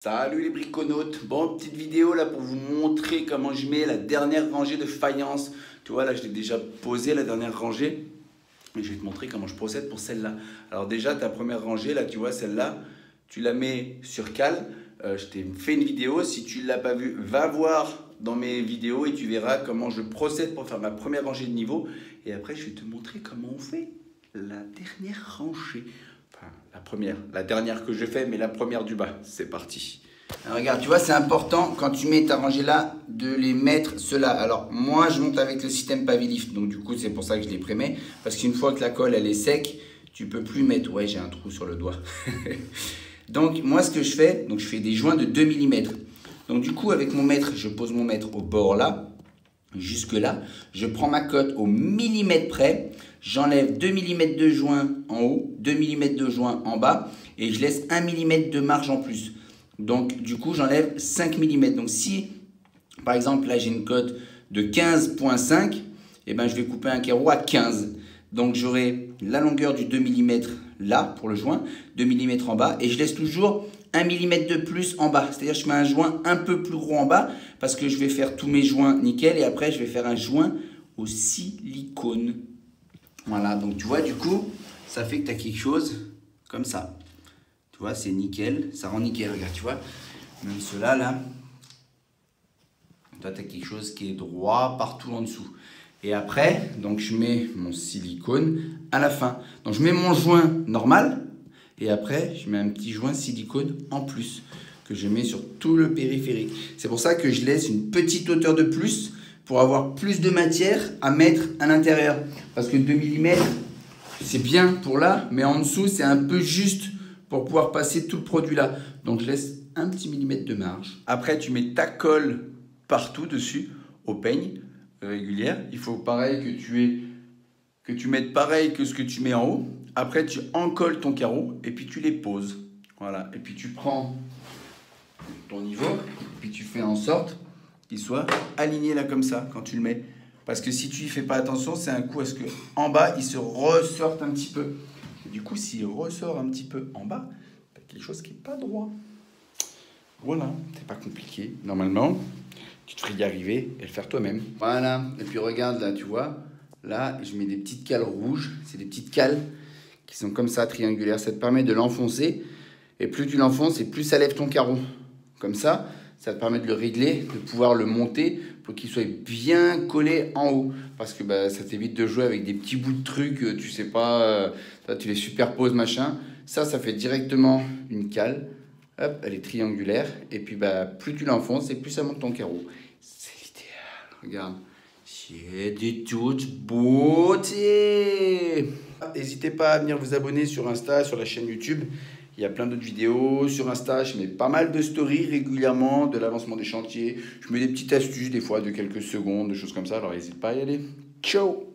Salut les briconautes, bon petite vidéo là pour vous montrer comment je mets la dernière rangée de faïence. Tu vois là je l'ai déjà posé la dernière rangée et je vais te montrer comment je procède pour celle-là. Alors déjà ta première rangée là tu vois celle-là, tu la mets sur cale. Je t'ai fait une vidéo, si tu ne l'as pas vue, va voir dans mes vidéos et tu verras comment je procède pour faire ma première rangée de niveau. Et après je vais te montrer comment on fait la dernière rangée. Enfin, la dernière que je fais, mais la première du bas. C'est parti. Alors, regarde, tu vois, c'est important quand tu mets ta rangée là de les mettre ceux-là. Alors, moi, je monte avec le système Pavilift. Donc, du coup, c'est pour ça que je les prémets. Parce qu'une fois que la colle, elle est sec, tu peux plus mettre. Ouais, j'ai un trou sur le doigt. Donc, moi, ce que je fais, donc je fais des joints de 2 mm. Donc, du coup, avec mon mètre, je pose mon mètre au bord là. Jusque là, je prends ma cote au millimètre près, j'enlève 2 mm de joint en haut, 2 mm de joint en bas et je laisse 1 mm de marge en plus. Donc du coup j'enlève 5 mm. Donc si par exemple là j'ai une cote de 15,5, et ben je vais couper un carreau à 15. Donc j'aurai la longueur du 2 mm là pour le joint, 2 mm en bas et je laisse toujours 1 mm de plus en bas. C'est-à-dire je mets un joint un peu plus gros en bas parce que je vais faire tous mes joints nickel et après je vais faire un joint au silicone. Voilà, donc tu vois du coup ça fait que tu as quelque chose comme ça. Tu vois, c'est nickel, ça rend nickel, regarde, tu vois. Même ceux-là, là, toi, tu as quelque chose qui est droit partout en dessous. Et après, donc je mets mon silicone à la fin. Donc je mets mon joint normal et après, je mets un petit joint silicone en plus que je mets sur tout le périphérique. C'est pour ça que je laisse une petite hauteur de plus pour avoir plus de matière à mettre à l'intérieur. Parce que 2 mm, c'est bien pour là, mais en dessous, c'est un peu juste pour pouvoir passer tout le produit là. Donc je laisse un petit millimètre de marge. Après tu mets ta colle partout dessus au peigne régulière. Il faut pareil que tu mettes pareil que ce que tu mets en haut. Après tu encolles ton carreau et puis tu les poses. Voilà. Et puis tu prends ton niveau et puis tu fais en sorte qu'il soit aligné là comme ça quand tu le mets. Parce que si tu y fais pas attention, c'est un coup à ce que en bas il se ressorte un petit peu. Et du coup, s'il ressort un petit peu en bas, tu as quelque chose qui n'est pas droit. Voilà, c'est pas compliqué. Normalement, tu devrais y arriver et le faire toi-même. Voilà, et puis regarde là, tu vois, là, je mets des petites cales rouges. C'est des petites cales qui sont comme ça, triangulaires. Ça te permet de l'enfoncer. Et plus tu l'enfonces, et plus ça lève ton carreau. Comme ça te permet de le régler, de pouvoir le monter pour qu'il soit bien collé en haut. Parce que bah, ça t'évite de jouer avec des petits bouts de trucs, tu sais pas, tu les superposes, machin. Ça fait directement une cale. Hop, elle est triangulaire. Et puis bah, plus tu l'enfonces et plus ça monte ton carreau. C'est l'idéal. Regarde. C'est de toute beauté. N'hésitez pas à venir vous abonner sur Insta, sur la chaîne YouTube. Il y a plein d'autres vidéos. Sur Insta, je mets pas mal de stories régulièrement de l'avancement des chantiers. Je mets des petites astuces des fois de quelques secondes, des choses comme ça. Alors n'hésite pas à y aller. Ciao!